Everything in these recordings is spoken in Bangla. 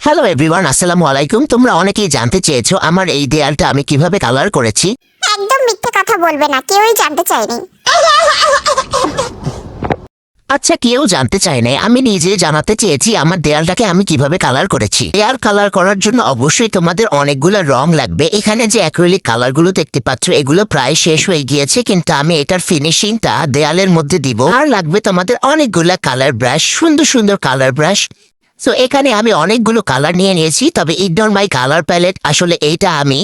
হ্যালো এভরিওয়ান, আসসালামু আলাইকুম। তোমরা অনেকেই জানতে চেয়েছো আমার এই দেয়ালটা আমি কিভাবে কালার করেছি। একদম মিথ্যে কথা বলবে না, কেউই জানতে চায়নি। আচ্ছা, কেউ জানতে চায় নাই, আমি নিজে জানাতে চেয়েছি আমার দেয়ালটাকে আমি কিভাবে কালার করেছি। দেয়াল কালার করার জন্য অবশ্যই তোমাদের অনেকগুলো রং লাগবে। এখানে যে অ্যাক্রিলিক কালারগুলো দেখতে পাচ্ছ এগুলো প্রায় শেষ হয়ে গিয়েছে, কিন্তু আমি এটার ফিনিশিংটা দেয়ালের মধ্যে দিব। আর লাগবে তোমাদের অনেকগুলা কালার ব্রাশ, সুন্দর সুন্দর কালার ব্রাশ। সো এখানে আমি অনেকগুলো কালার নিয়ে নিয়েছি, তবে ইগনোর মাই কালার প্যালেট। আসলে এইটা আমি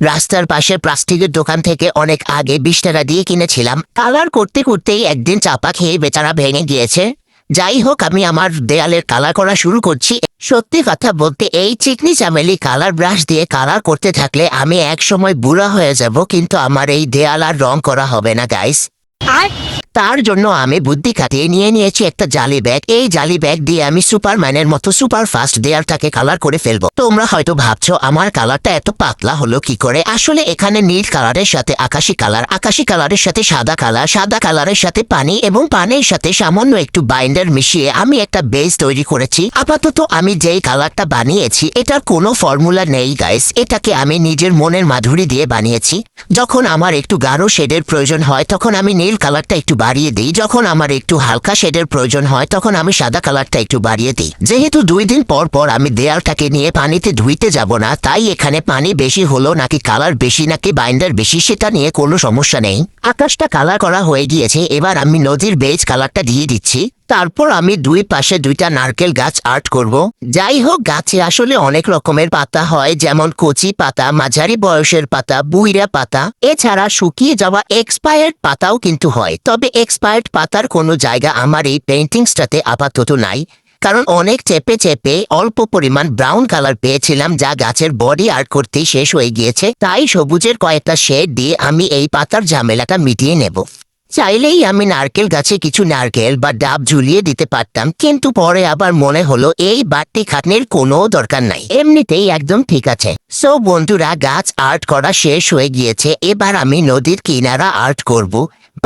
রাস্তার পাশে প্লাস্টিকের দোকান থেকে অনেক আগে 20 টাকা দিয়ে কিনেছিলাম। কালার করতে করতেই একদিন চাপা খেয়ে বেচারা ভেঙে গিয়েছে। যাই হোক, আমি আমার দেয়ালের কালার করা শুরু করছি। সত্যি কথা বলতে এই চিকনি চামেলি কালার ব্রাশ দিয়ে কালার করতে থাকলে আমি এক সময় বুড়া হয়ে যাব, কিন্তু আমার এই দেয়াল আর রং করা হবে না গাইস। আর তার জন্য আমি বুদ্ধি খাটিয়ে নিয়ে নিয়েছি একটা জালি ব্যাগ। এই জালি ব্যাগ দিয়ে আমি সুপারম্যানের মতো সুপার ফাস্ট দেয়ালটাকে কালার করে ফেলবো। তোমরা হয়তো ভাবছো আমার কালারটা এত পাতলা হলো কি করে। আসলে এখানে নীল কালারের সাথে আকাশি কালার, আকাশি কালারের সাথে সাদা কালার, সাদা কালারের সাথে পানি এবং পানির সাথে সামান্য একটু বাইন্ডার মিশিয়ে আমি একটা বেস তৈরি করেছি। আপাতত আমি যেই কালারটা বানিয়েছি এটার কোনো ফর্মুলা নেই গাইস, এটাকে আমি নিজের মনের মাধুরী দিয়ে বানিয়েছি। যখন আমার একটু গাঢ় শেডের প্রয়োজন হয় তখন আমি নীল কালারটা একটু বাড়িয়ে দিই, যখন আমার একটু হালকা শেডের প্রয়োজন হয় তখন আমি সাদা কালারটা একটু বাড়িয়ে দিই। যেহেতু 2 দিন পর পর আমি দেয়ালটাকে নিয়ে পানিতে ধুইতে যাব না, তাই এখানে পানি বেশি হলো নাকি কালার বেশি নাকি বাইন্ডার বেশি সেটা নিয়ে কোনো সমস্যা নেই। আকাশটা কালার করা হয়ে গিয়েছে, এবার আমি নদীর বেজ কালারটা দিয়ে দিচ্ছি। তারপর আমি 2 পাশে 2টা নারকেল গাছ আর্ট করব। যাই হোক, গাছে আসলে অনেক রকমের পাতা হয়, যেমন কচি পাতা, মাঝারি বয়সের পাতা, বুইরা পাতা, এছাড়া শুকিয়ে যাওয়া এক্সপায়ার্ড পাতাও কিন্তু হয়। তবে এক্সপায়ার্ড পাতার কোনো জায়গা আমার এই পেইন্টিংসটাতে আপাতত নাই, কারণ অনেক চেপে চেপে অল্প পরিমাণ ব্রাউন কালার পেয়েছিলাম যা গাছের বডি আর্ট করতেই শেষ হয়ে গিয়েছে। তাই সবুজের কয়েকটা শেড দিয়ে আমি এই পাতার ঝামেলাটা মিটিয়ে নেব। চাইলেই আমি নারকেল গাছে কিছু নারকেল বা ডাব ঝুলিয়ে দিতে পারতাম, কিন্তু পরে আবার মনে হলো এই বাড়তি খাটনির কোনো দরকার নাই, এমনিতেই একদম ঠিক আছে। সো বন্ধুরা, গাছ আর্ট করা শেষ হয়ে গিয়েছে, এবার আমি নদীর কিনারা আর্ট করব।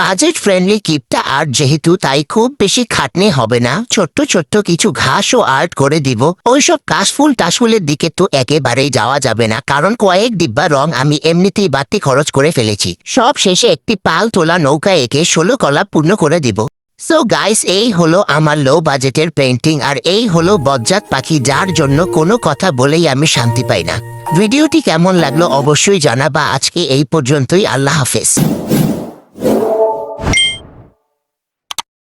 বাজেট ফ্রেন্ডলি কিপটা আর্ট যেহেতু, তাই খুব বেশি খাটনি হবে না। ছোট্ট ছোট্ট কিছু ঘাসও আর্ট করে দিব। ওইসব কাশফুল টাশফুলের দিকে তো একেবারেই যাওয়া যাবে না, কারণ কয়েক ডিব্বা রং আমি এমনিতেই বাড়তি খরচ করে ফেলেছি। সব শেষে একটি পাল তোলা নৌকা এঁকে 16 কলা পূর্ণ করে দিব। সো গাইস, এই হলো আমার লো বাজেটের পেইন্টিং, আর এই হলো বজ্জাত পাখি যার জন্য কোনো কথা বলেই আমি শান্তি পাই না। ভিডিওটি কেমন লাগলো অবশ্যই জানাবা। আজকে এই পর্যন্তই, আল্লাহ হাফেজ।